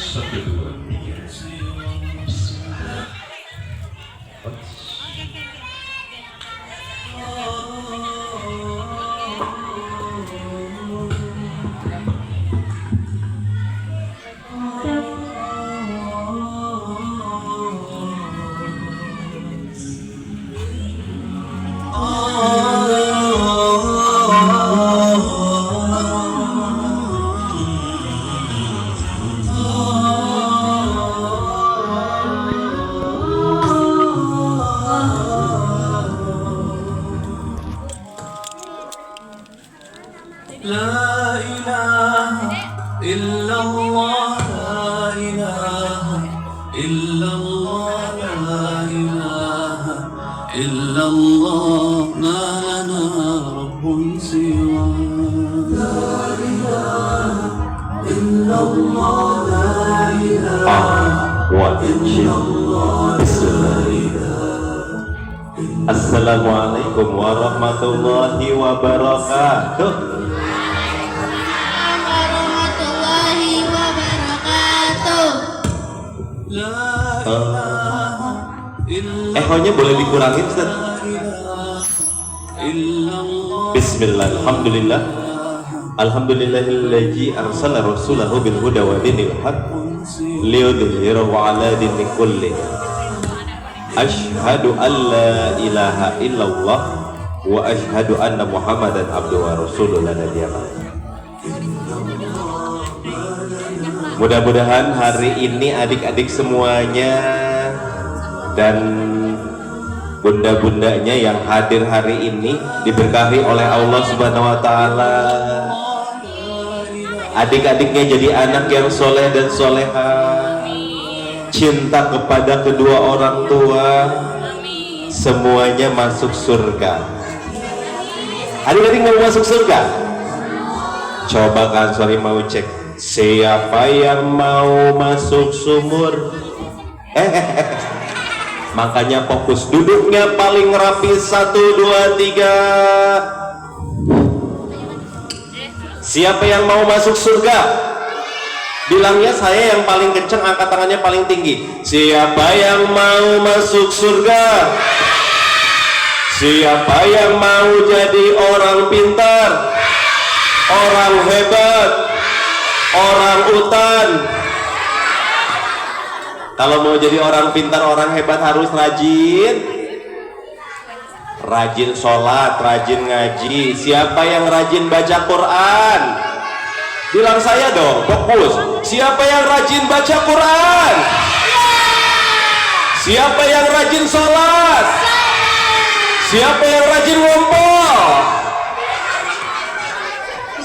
Satu dua tiga. La ilaha illallah, la ilaha illallah, la ilaha illallah, ma lana rabbun siwa. La ilaha illallah, la ilaha illallah. Assalamualaikum warahmatullahi wabarakatuh. Ehonya boleh dikurangin, Ustaz? Bismillah, alhamdulillah. Alhamdulillahillazi arsala rasulahu bil huda wa dinil haq liyudhhirahu 'ala dini kulli. Asyhadu an la ilaha illallah wa asyhadu anna Muhammadan abduhu wa rasuluhu la nabiyya ba'da. Mudah-mudahan hari ini adik-adik semuanya dan bunda-bundanya yang hadir hari ini diberkahi oleh Allah Subhanahu wa taala. Adik-adiknya jadi anak yang soleh dan soleha, cinta kepada kedua orang tua, semuanya masuk surga. Adik-adik mau masuk surga? Coba kan, sorry, mau cek siapa yang mau masuk sumur. Makanya fokus, duduknya paling rapi. 1, 2, 3. Siapa yang mau masuk surga? Bilangnya saya yang paling kenceng, angkat tangannya paling tinggi. Siapa yang mau masuk surga? Siapa yang mau jadi orang pintar, orang hebat, orang utan? Kalau mau jadi orang pintar, orang hebat harus rajin sholat, rajin ngaji. Siapa yang rajin baca Quran? Bilang saya dong, fokus. Siapa yang rajin baca Quran? Siapa yang rajin sholat? Siapa yang rajin ngumpul?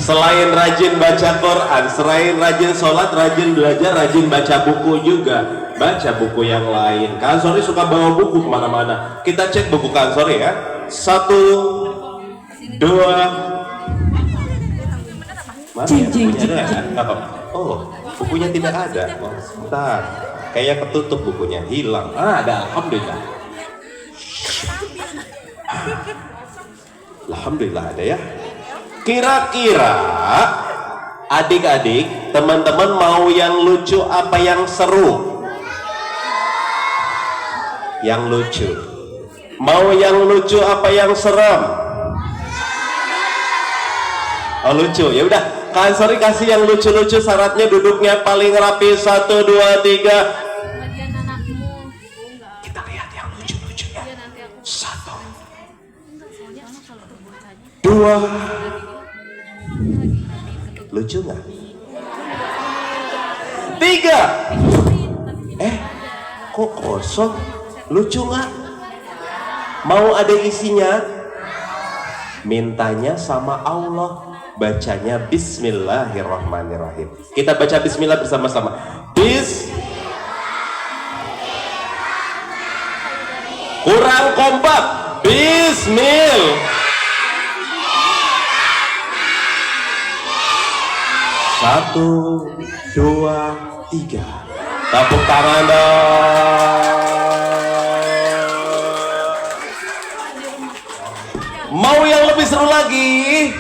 Selain rajin baca Quran, selain rajin sholat, rajin belajar, rajin baca buku juga. Baca buku yang lain. Kak Ansori suka bawa buku kemana-mana. Kita cek buku Kak Ansori ya. 1, 2. Mana ya? Bukunya ada? Oh, bukunya tidak ada. Oh, sebentar. Kayaknya ketutup bukunya, hilang. Ada, alhamdulillah. Alhamdulillah ada ya. Kira-kira adik-adik, teman-teman mau yang lucu apa yang seru? Yang lucu. Mau yang lucu apa yang serem? Oh, lucu. Ya udah, Kak Ansori kasih yang lucu-lucu, syaratnya duduknya paling rapi. 1, 2, 3. Kita lihat yang lucu-lucu ya. 1, 2. Lucu nggak? 3. Kok kosong? Lucu nggak? Mau ada isinya? Mintanya sama Allah, bacanya Bismillahirrahmanirrahim. Kita baca Bismillah bersama-sama. Kurang kompak. Bismillah. 1, 2, 3. Tepuk tangan dong. Mau yang lebih seru lagi?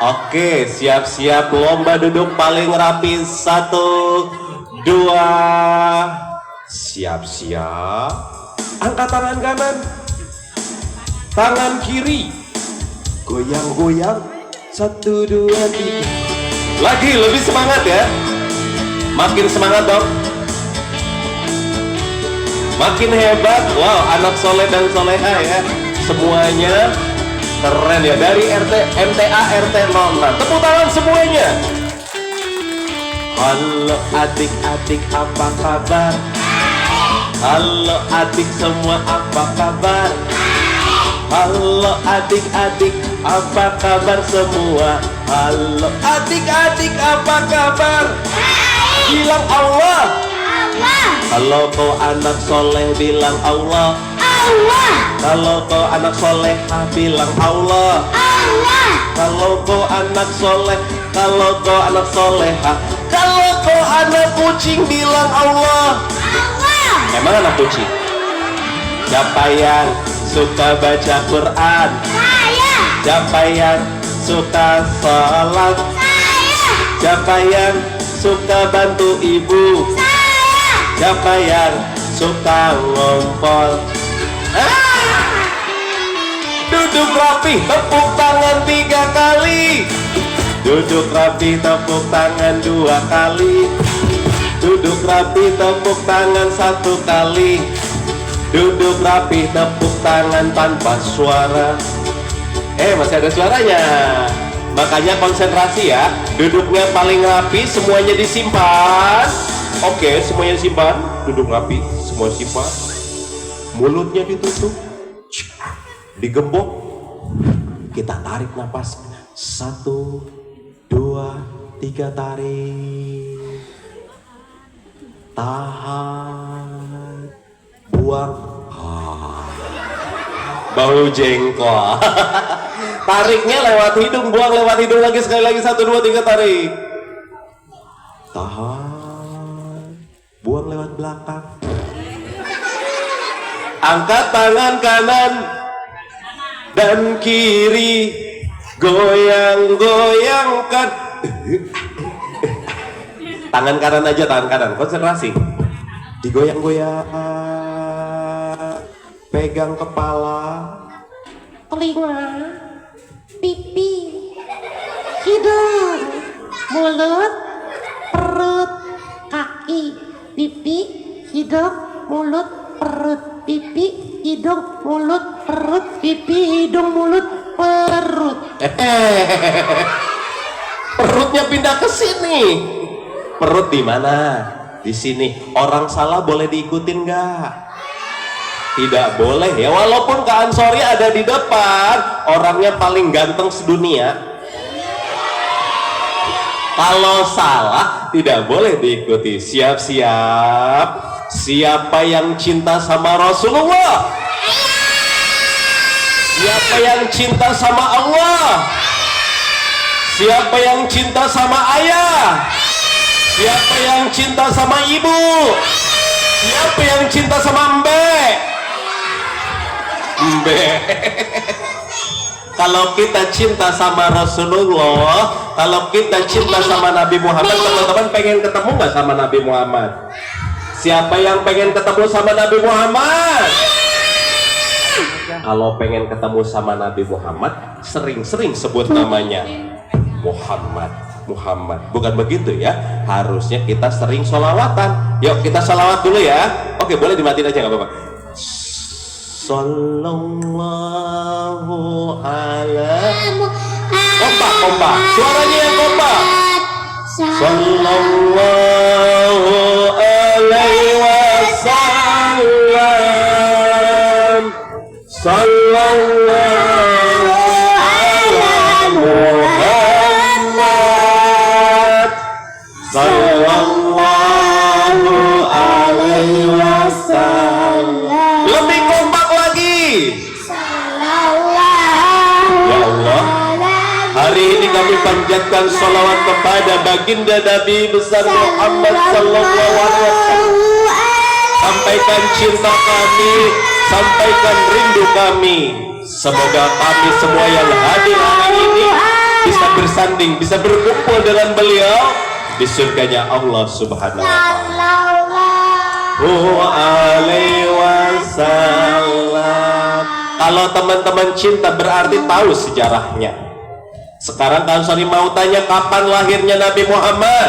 Oke, siap-siap lomba duduk paling rapi. 1, 2, siap-siap. Angkat tangan kanan, tangan kiri, goyang-goyang. 1, 2, 3. Lagi lebih semangat ya. Makin semangat dong. Makin hebat. Wow, anak soleh dan soleha ya. Semuanya keren ya. Dari MTA RT 06. Tepuk tangan semuanya. Halo adik-adik, apa kabar? Halo adik semua, apa kabar? Halo adik-adik, apa kabar semua? Halo adik-adik, apa kabar? Bilang Allah. Kalau kau anak soleh bilang Allah. Kalau kau anak soleha bilang Allah. Kalau kau anak soleh, kalau kau anak soleha, kalau kau anak kucing bilang Allah. Emang anak kucing? Siapa yang suka baca Quran? Saya. Siapa yang suka sholat? Saya. Siapa yang suka bantu ibu? Saya. Siapa yang suka ngompol? Duduk rapi, tepuk tangan 3 kali. Duduk rapi, tepuk tangan 2 kali. Duduk rapi, tepuk tangan 1 kali. Duduk rapi, tepuk tangan tanpa suara. Masih ada suaranya. Makanya konsentrasi ya. Duduknya paling rapi, semuanya disimpan. Oke, semuanya disimpan. Duduk rapi, semua simpan. Mulutnya ditutup, digembok. Kita tarik napas. 1, 2, 3, tarik. Tahan. Buang. Bau jengkol. Tariknya lewat hidung, buang lewat hidung lagi. Sekali lagi. 1, 2, 3, tarik. Tahan. Buang lewat belakang. Angkat tangan kanan dan kiri, goyang-goyangkan. Tangan kanan aja, tangan kanan, konsentrasi. Digoyang-goyang, pegang kepala, telinga, pipi, hidung, mulut, perut, kaki, pipi, hidung, mulut, perut, pipi, hidung, mulut, perut, pipi, hidung, mulut, perut. Perutnya pindah ke sini. Perut di mana? Di sini. Orang salah boleh diikutin nggak? Tidak boleh ya. Walaupun Kak Ansori ada di depan, orangnya paling ganteng sedunia. Kalau salah tidak boleh diikuti. Siap-siap. Siapa yang cinta sama Rasulullah? Siapa yang cinta sama Allah? Siapa yang cinta sama ayah? Siapa yang cinta sama ibu? Siapa yang cinta sama mbek? Mbek. Kalau kita cinta sama Rasulullah, kalau kita cinta sama Nabi Muhammad, teman-teman pengen ketemu nggak sama Nabi Muhammad? Siapa yang pengen ketemu sama Nabi Muhammad? Kalau pengen ketemu sama Nabi Muhammad, sering-sering sebut namanya Muhammad, Muhammad. Bukan begitu ya? Harusnya kita sering sholawatan. Yuk kita sholawat dulu ya. Oke, boleh dimatiin aja nggak apa-apa. Sallallahu alaihi. Kompak. Suaranya yang kompak. Sallallahu alaihi wasallam. Sallallahu ala Muhammad. Sallallahu alaihi wasallam. Lebih kompak lagi. Ya Allah, hari ini kami panjatkan sholawat kepada baginda Nabi besar Muhammad sallallahu alaihi wasallam. Sampaikan cinta kami sampaikan rindu kami. Semoga kami semua yang hadir hari ini bisa bersanding, bisa berkumpul dengan beliau di surganya Allah Subhanahu wa ta'ala. Alaihi wasallam. Kalau teman-teman cinta berarti tahu sejarahnya. Sekarang kalau Sani mau tanya kapan lahirnya Nabi Muhammad?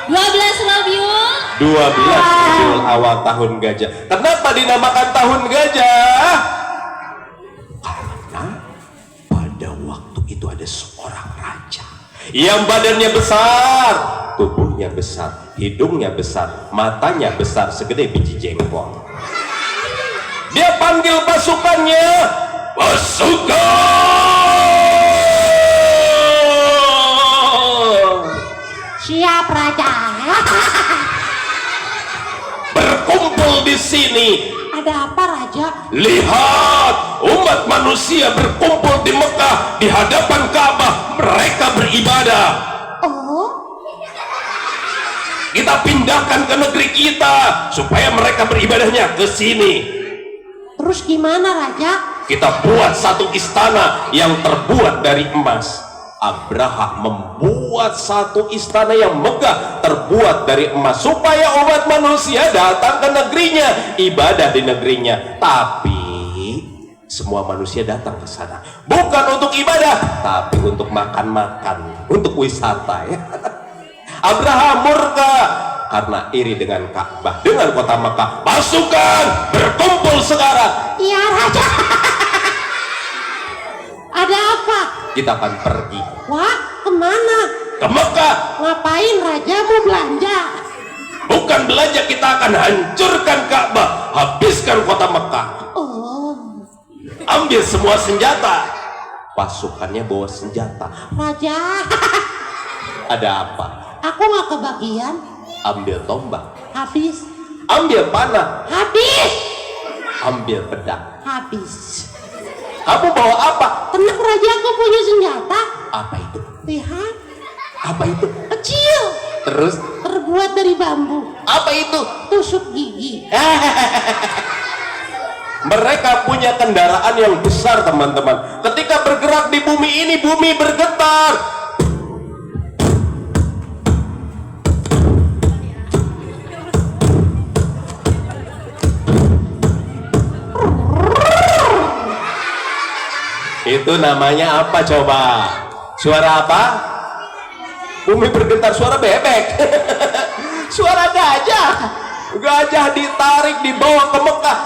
12 Rabiul 12 Rabiul Awal tahun gajah. Kenapa dinamakan tahun gajah? Karena pada waktu itu ada seorang raja yang badannya besar, tubuhnya besar, hidungnya besar, matanya besar segede biji jengkol. Dia panggil pasukannya, pasukan, Siap raja. berkumpul di sini. Ada apa raja? Lihat, umat manusia berkumpul di Mekah di hadapan Ka'bah, mereka beribadah. Oh, Kita pindahkan ke negeri kita supaya mereka beribadahnya ke sini. terus gimana raja? Kita buat satu istana yang terbuat dari emas. Abraha membuat satu istana yang megah terbuat dari emas supaya umat manusia datang ke negerinya, ibadah di negerinya. Tapi semua manusia datang ke sana bukan untuk ibadah, tapi untuk makan-makan, untuk wisata ya. Abraha murka karena iri dengan Ka'bah, dengan kota Mekah. Pasukan berkumpul sekarang. Iya raja. Ada apa? Kita akan pergi Wah, kemana? ke Mekah. Ngapain raja mau belanja? Bukan belanja, kita akan hancurkan Ka'bah, habiskan kota Mekah, Oh, ambil semua senjata. Pasukannya bawa senjata. raja. Ada apa? Aku nggak kebagian. Ambil tombak, Habis. ambil panah, Habis. ambil pedang. Habis. Kamu bawa apa? Tenang raja, aku punya senjata. Apa itu? Lihat, Apa itu? kecil. Terus Terbuat dari bambu. apa itu? Tusuk gigi. Mereka punya kendaraan yang besar teman-teman. Ketika bergerak di bumi ini, bumi bergetar. Itu namanya apa coba? Suara apa? Bumi bergetar, suara bebek. Suara gajah. Gajah ditarik dibawa ke Mekah.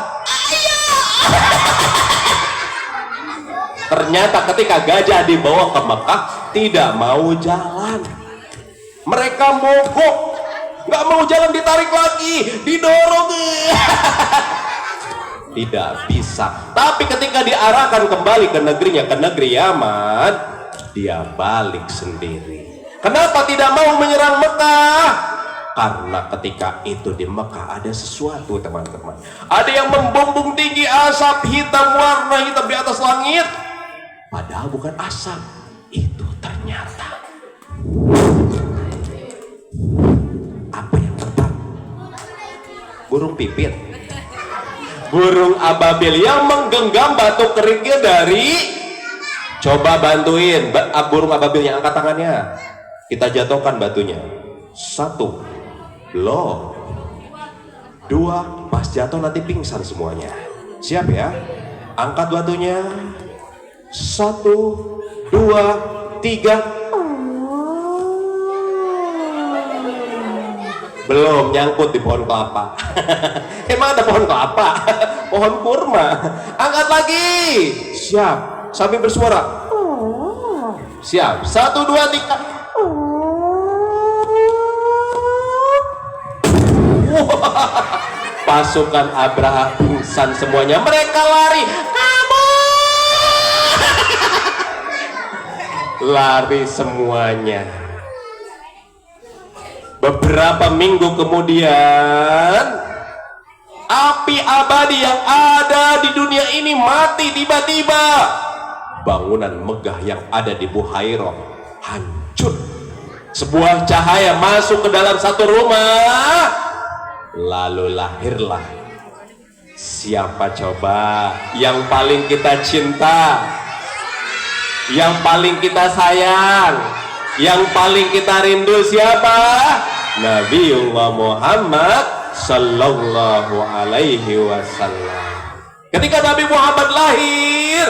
Ternyata ketika gajah dibawa ke Mekah tidak mau jalan. Mereka mogok, nggak mau jalan, ditarik lagi, didorong. Tidak bisa. Tapi ketika diarahkan kembali ke negerinya, ke negeri Yaman, dia balik sendiri. Kenapa tidak mau menyerang Mekah? Karena ketika itu di Mekah ada sesuatu teman-teman. Ada yang membumbung tinggi, asap hitam, warna hitam di atas langit. Padahal bukan asap, itu ternyata apa yang terbang? Burung pipit, burung ababil yang menggenggam batu kerikil dari. Coba bantuin burung ababilnya, angkat tangannya. Kita jatuhkan batunya. 1, loh. 2, pas jatuh nanti pingsan semuanya. Siap ya? Angkat batunya. 1, 2, 3. Belum nyangkut di pohon kelapa. Emang ada pohon kelapa? Pohon kurma. Angkat lagi. Siap. Sambil bersuara. Siap. 1, 2, 3. Pasukan Abraha pingsan semuanya. Mereka lari. Kamu lari semuanya. Beberapa minggu kemudian, api abadi yang ada di dunia ini mati tiba-tiba. Bangunan megah yang ada di Buhairah hancur. Sebuah cahaya masuk ke dalam satu rumah. Lalu lahirlah Siapa coba yang paling kita cinta, yang paling kita sayang, yang paling kita rindu? Siapa? Nabiullah Muhammad sallallahu alaihi wasallam. Ketika Nabi Muhammad lahir,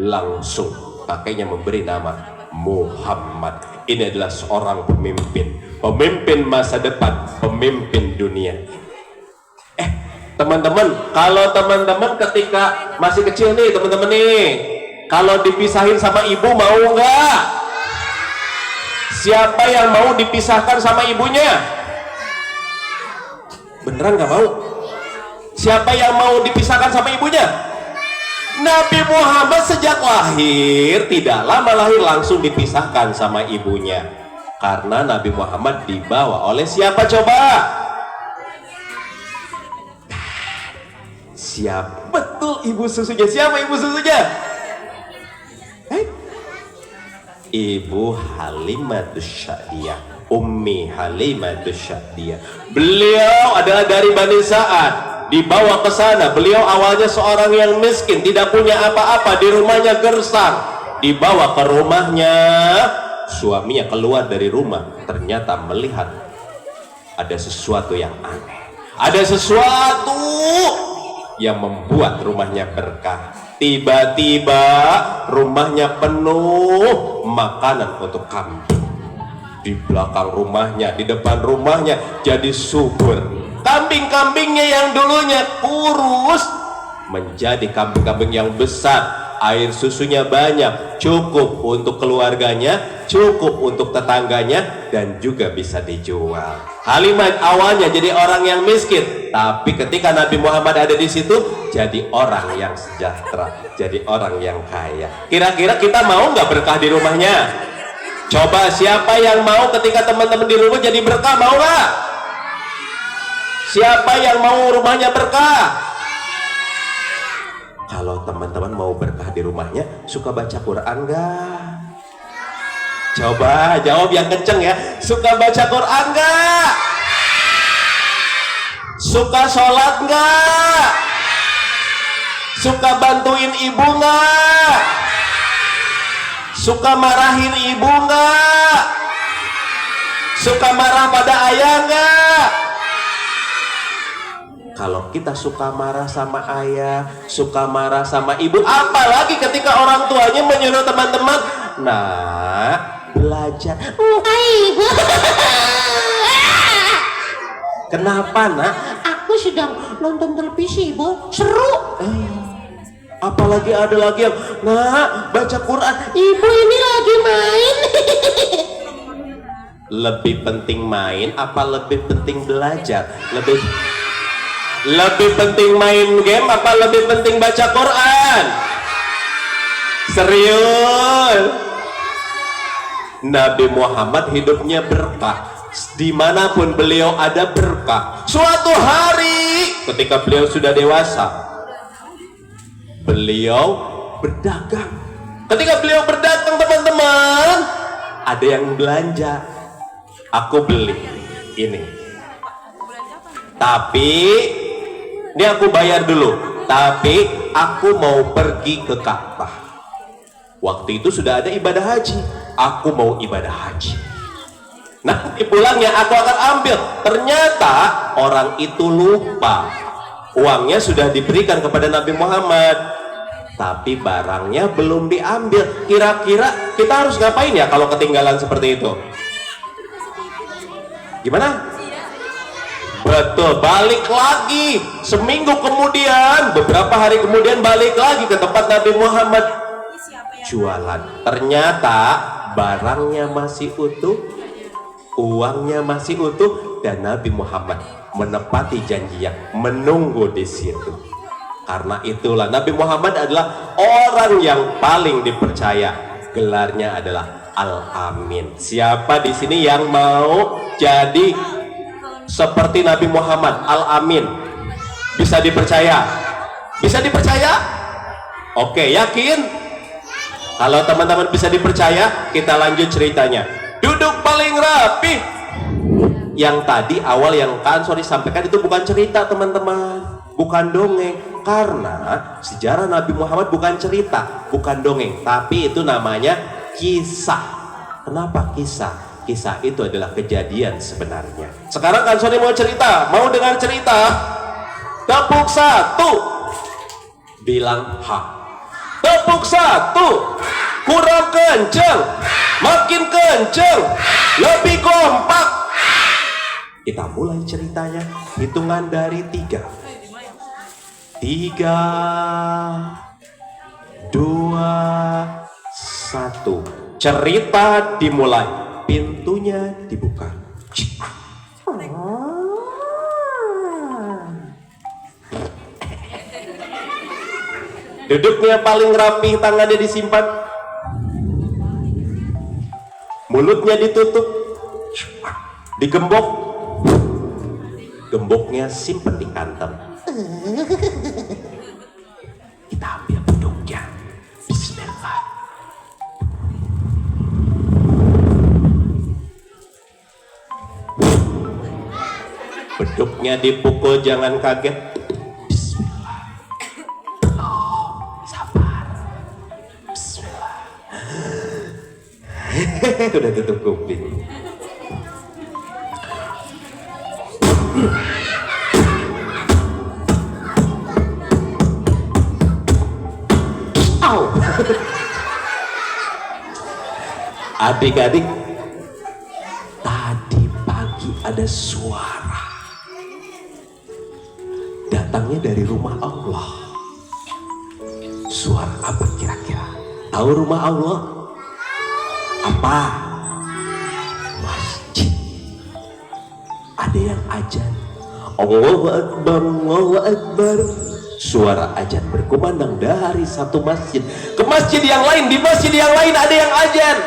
langsung kakeknya memberi nama Muhammad. Ini adalah seorang pemimpin, pemimpin masa depan, pemimpin dunia. Teman-teman, kalau teman-teman ketika masih kecil nih, teman-teman nih, kalau dipisahin sama ibu mau nggak? Siapa yang mau dipisahkan sama ibunya? Beneran nggak mau? Siapa yang mau dipisahkan sama ibunya? Nabi Muhammad sejak lahir, tidak lama lahir langsung dipisahkan sama ibunya. Karena Nabi Muhammad dibawa oleh siapa coba? Siapa? Betul, ibu susunya. Siapa ibu susunya? Ibu Halimatus Sya'diyah, Ummi Halimatus Sya'diyah. Beliau adalah dari Bani Sa'ad, dibawa ke sana. Beliau awalnya seorang yang miskin, tidak punya apa-apa, di rumahnya gersang. Dibawa ke rumahnya, suaminya keluar dari rumah, ternyata melihat ada sesuatu yang aneh, ada sesuatu yang membuat rumahnya berkah. Tiba-tiba rumahnya penuh makanan untuk kambing. Di belakang rumahnya, di depan rumahnya jadi subur. Kambing-kambingnya yang dulunya kurus menjadi kambing-kambing yang besar. Air susunya banyak, cukup untuk keluarganya, cukup untuk tetangganya, dan juga bisa dijual. Halimah awalnya jadi orang yang miskin, tapi ketika Nabi Muhammad ada di situ, jadi orang yang sejahtera, jadi orang yang kaya. Kira-kira kita mau nggak berkah di rumahnya? Coba siapa yang mau ketika teman-teman di rumah jadi berkah, mau nggak? Siapa yang mau rumahnya berkah? Kalau teman-teman mau berkah di rumahnya, suka baca Quran nggak? Coba jawab yang kenceng ya. Suka baca Quran nggak? Suka sholat nggak? Suka bantuin ibu nggak? Suka marahin ibu nggak? Suka marah pada ayah nggak? Kalau kita suka marah sama ayah, suka marah sama ibu, apalagi ketika orang tuanya menyuruh teman-teman, nah, belajar. Ibu. Kenapa, nak? Aku sedang nonton televisi, Ibu. Seru. Apalagi ada lagi yang, nah, baca Quran. Ibu ini lagi main. Lebih penting main apa lebih penting belajar? Lebih penting main game apa lebih penting baca Quran? Serius? Nabi Muhammad hidupnya berkah, dimanapun beliau ada berkah. Suatu hari ketika beliau sudah dewasa, beliau berdagang. Ketika beliau berdagang, teman-teman, ada yang belanja. Aku beli ini, tapi ini aku bayar dulu, tapi aku mau pergi ke Ka'bah. Waktu itu sudah ada ibadah haji, aku mau ibadah haji. Nanti pulangnya aku akan ambil. Ternyata orang itu lupa, uangnya sudah diberikan kepada Nabi Muhammad, tapi barangnya belum diambil. Kira-kira kita harus ngapain ya kalau ketinggalan seperti itu? Gimana? Betul, balik lagi. Seminggu kemudian, beberapa hari kemudian balik lagi ke tempat Nabi Muhammad jualan. Ternyata barangnya masih utuh, uangnya masih utuh, dan Nabi Muhammad menepati janji yang menunggu di situ. Karena itulah Nabi Muhammad adalah orang yang paling dipercaya. Gelarnya adalah Al-Amin. Siapa di sini yang mau jadi seperti Nabi Muhammad, Al-Amin? Bisa dipercaya? Bisa dipercaya? Oke, yakin? Kalau teman-teman bisa dipercaya, kita lanjut ceritanya. Duduk paling rapi. Yang tadi awal yang Kak Ansori sampaikan itu bukan cerita, teman-teman. bukan dongeng. Karena sejarah Nabi Muhammad bukan cerita, bukan dongeng, tapi itu namanya kisah. Kenapa kisah? Kisah itu adalah kejadian sebenarnya. Sekarang kan Sony mau cerita, mau dengar cerita? Tepuk satu, bilang ha. Tepuk satu, kurang kenceng, makin kenceng, lebih kompak. Kita mulai ceritanya, hitungan dari 3. 3, 2, 1. Cerita dimulai. Pintunya dibuka. Duduknya paling rapi, tangannya disimpan, mulutnya ditutup, digembok, gemboknya simpen di kantong. Kita ambil beduknya. Bismillah. Beduknya dipukul, jangan kaget. Bismillah. Sabar. Bismillah. Udah tutup kuping. Adik-adik, tadi pagi ada suara datangnya dari rumah Allah. Suara apa kira-kira? Tahu rumah Allah? Apa? Masjid. Ada yang azan, Allahu Akbar, Allahu Akbar. Suara azan berkumandang dari satu masjid ke masjid yang lain. Di masjid yang lain ada yang azan,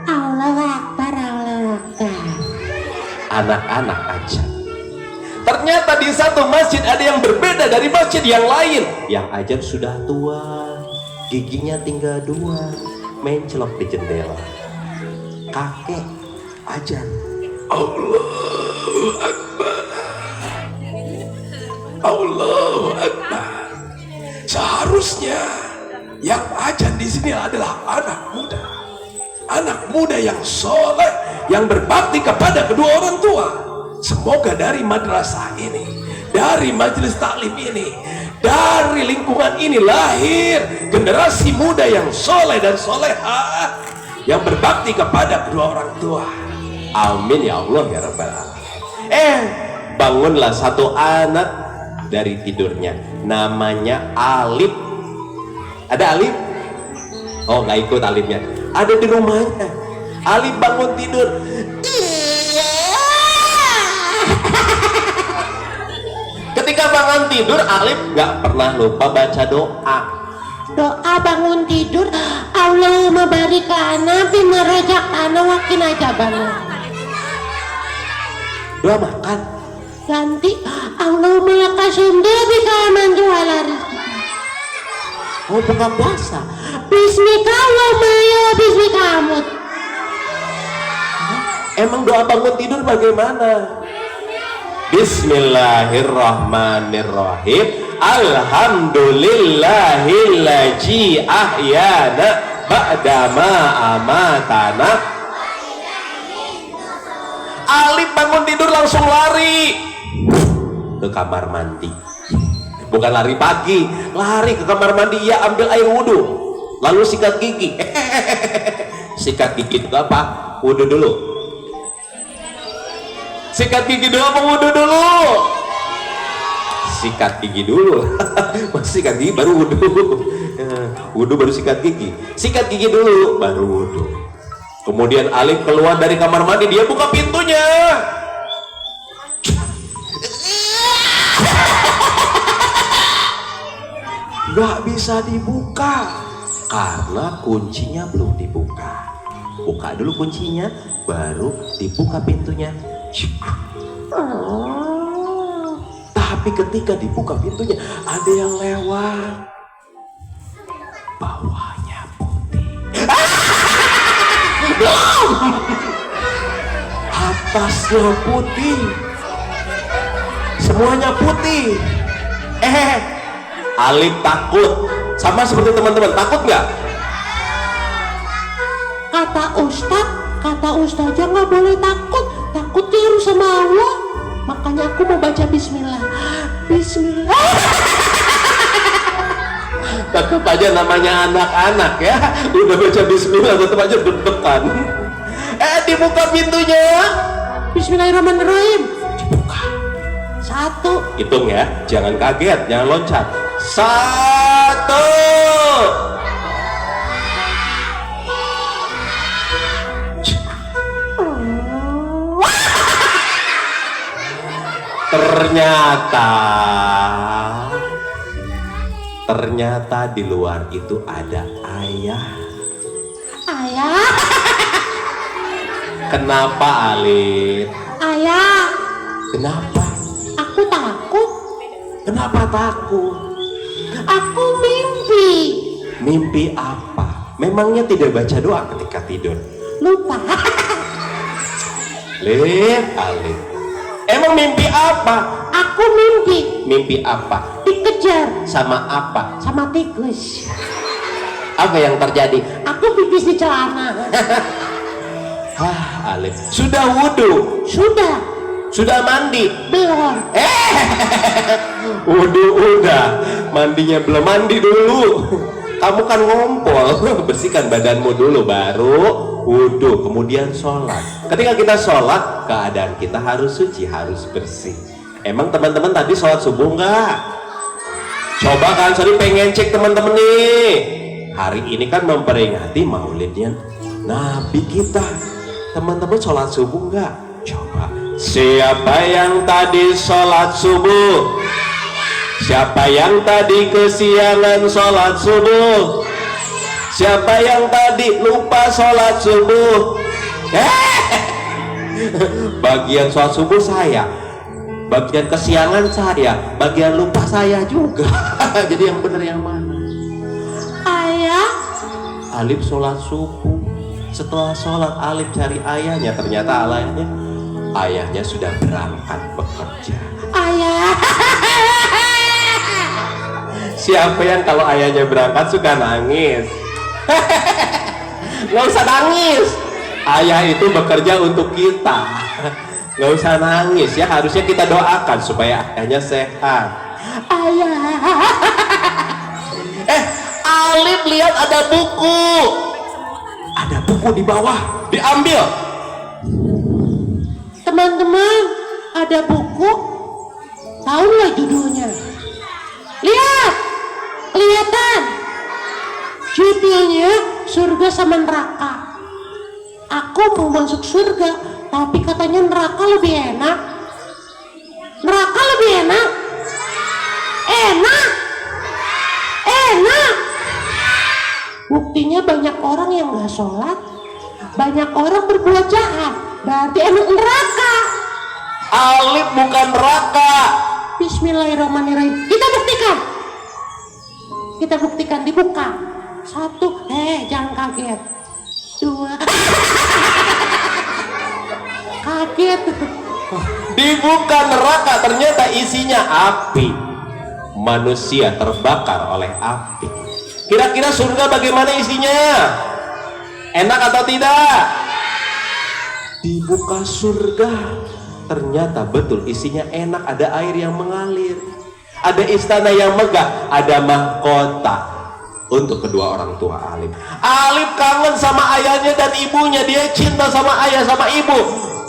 Allahu Akbar, Allahu Akbar. Anak-anak azan. Ternyata di satu masjid ada yang berbeda dari masjid yang lain. Yang azan sudah tua, giginya tinggal 2, mencelok di jendela. Kakek azan, Allahu Akbar, Allahu Akbar. Seharusnya yang azan di sini adalah anak muda yang soleh, yang berbakti kepada kedua orang tua. Semoga dari madrasah ini, dari majelis taklim ini, dari lingkungan ini lahir generasi muda yang soleh dan solehah, yang berbakti kepada kedua orang tua. Amin ya Allah ya Rabbal Alamin. Bangunlah satu anak dari tidurnya, namanya Alif. Ada Alif? Oh, nggak ikut Alifnya. Ada di rumahnya. Alif bangun tidur. Ketika bangun tidur, Alif nggak pernah lupa baca doa. Doa bangun tidur, Allahumma barik lana bima razaqtana wa qina adzabannar. Doa makan. Ganti Allahumma lakasumdu bika aman juala rizki. Oh, buka puasa. Bismika Allahumma ya bismika amut. Emang doa bangun tidur bagaimana? Bismillahirrahmanirrahim. Alhamdulillahillazi ahyana ba'dama amatana. Alif bangun tidur langsung lari ke kamar mandi. Bukan lari pagi, lari ke kamar mandi. Ya, ambil air wudhu, lalu sikat gigi. Sikat gigi itu apa? Wudhu dulu. Sikat gigi dulu apa wudhu dulu? Sikat gigi dulu. Sikat gigi baru wudhu. Wudhu baru sikat gigi. Sikat gigi dulu baru wudhu. Kemudian Alif keluar dari kamar mandi, dia buka pintunya. Gak bisa dibuka karena kuncinya belum dibuka. Buka dulu kuncinya, baru dibuka pintunya. Tapi ketika dibuka pintunya, ada yang lewat. Bawahnya putih. Atasnya putih. Semuanya putih. Alif takut. Sama seperti teman-teman, takut nggak? Kata Ustazah nggak boleh takut. Takutnya harus sama Allah. Makanya aku mau baca Bismillah. Bismillah. Tetap aja namanya anak-anak ya, udah baca Bismillah tetap aja deg-degan. Dibuka pintunya. Bismillahirrahmanirrahim. Dibuka. 1. Hitung ya, jangan kaget, jangan loncat. 1. Ternyata di luar itu ada ayah. Ayah. Kenapa Alif? Ayah. Kenapa? Aku takut. Kenapa takut? Aku mimpi. Mimpi apa? Memangnya tidak baca doa ketika tidur? Lupa. Alif. Emang mimpi apa? Aku mimpi Mimpi apa? dikejar Sama apa? sama tikus. Apa yang terjadi? Aku pipis di celana. Alif. Sudah wudhu? Sudah mandi? Belum. Wudhu udah, mandinya belum. Mandi dulu. Kamu kan ngompol. Bersihkan badanmu dulu baru wudhu, kemudian sholat. Ketika kita sholat, keadaan kita harus suci, harus bersih. Emang teman-teman tadi sholat subuh nggak? Coba kan, sorry pengen cek teman-teman nih. Hari ini kan memperingati maulidnya Nabi kita. Teman-teman sholat subuh nggak? Coba. Siapa yang tadi sholat subuh? Siapa yang tadi kesiangan sholat subuh? Siapa yang tadi lupa sholat subuh? Bagian sholat subuh saya, bagian kesiangan saya, bagian lupa saya juga. Jadi yang benar yang mana? Ayah. Alif sholat subuh. Setelah sholat Alif cari ayahnya, ternyata ayahnya sudah berangkat bekerja. Ayah. Siapa yang kalau ayahnya berangkat suka nangis? Nggak usah nangis. Ayah itu bekerja untuk kita. Nggak usah nangis ya. Harusnya kita doakan supaya ayahnya sehat. Ayah. Alif lihat ada buku. Ada buku di bawah. Diambil. Teman-teman, ada buku. Tahu nggak judulnya? Lihat. Kelihatan. Judulnya Surga sama Neraka. Aku mau masuk surga, tapi katanya neraka lebih enak. Neraka lebih enak. Enak. Buktinya banyak orang yang gak sholat, banyak orang berbuat jahat. Berarti enak neraka. Alif bukan neraka. Bismillahirrahmanirrahim. Kita buktikan, dibuka. 1, jangan kaget. 2. Kaget. Dibuka neraka, ternyata isinya api. Manusia terbakar oleh api. Kira-kira surga bagaimana isinya? Enak atau tidak? Dibuka surga, ternyata betul isinya enak. Ada air yang mengalir, ada istana yang megah, ada mahkota untuk kedua orang tua Alif. Alif kangen sama ayahnya dan ibunya. Dia cinta sama ayah sama ibu.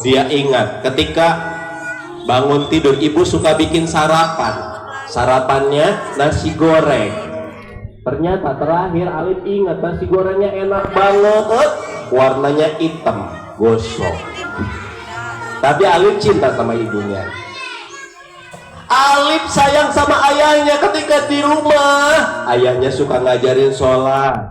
Dia ingat ketika bangun tidur, ibu suka bikin sarapan. Sarapannya nasi goreng. Ternyata terakhir Alif ingat nasi gorengnya enak banget, warnanya hitam, gosong. Tapi Alif cinta sama ibunya. Alif sayang sama ayahnya ketika di rumah. Ayahnya suka ngajarin sholat,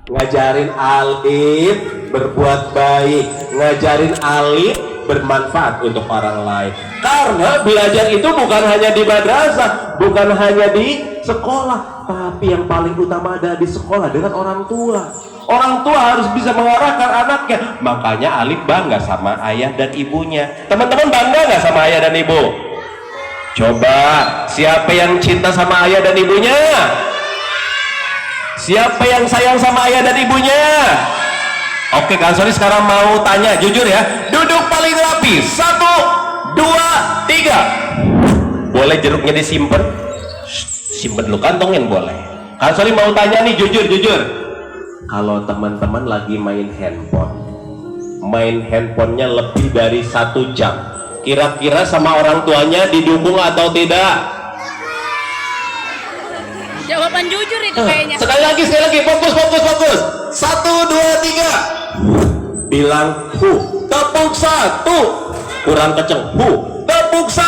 ngajarin Alif berbuat baik, ngajarin Alif bermanfaat untuk orang lain. Karena belajar itu bukan hanya di madrasah, bukan hanya di sekolah, tapi yang paling utama ada di sekolah dengan orang tua. Orang tua harus bisa mengarahkan anaknya. Makanya Alif bangga sama ayah dan ibunya. Teman-teman bangga nggak sama ayah dan ibu? Coba, siapa yang cinta sama ayah dan ibunya? Siapa yang sayang sama ayah dan ibunya? Oke, Kak Ansori sekarang mau tanya, jujur ya. Duduk paling rapi. 1, 2, 3. Boleh jeruknya disimpan? Simpen dulu, kantongin boleh. Kak Ansori mau tanya nih, jujur. Kalau teman-teman lagi main handphonenya lebih dari 1 jam, kira-kira sama orang tuanya didukung atau tidak? Jawaban jujur itu kayaknya. Sekali lagi, fokus. 1, 2, 3. Bilang hu, tepuk 1. Kurang kenceng, hu, tepuk 1.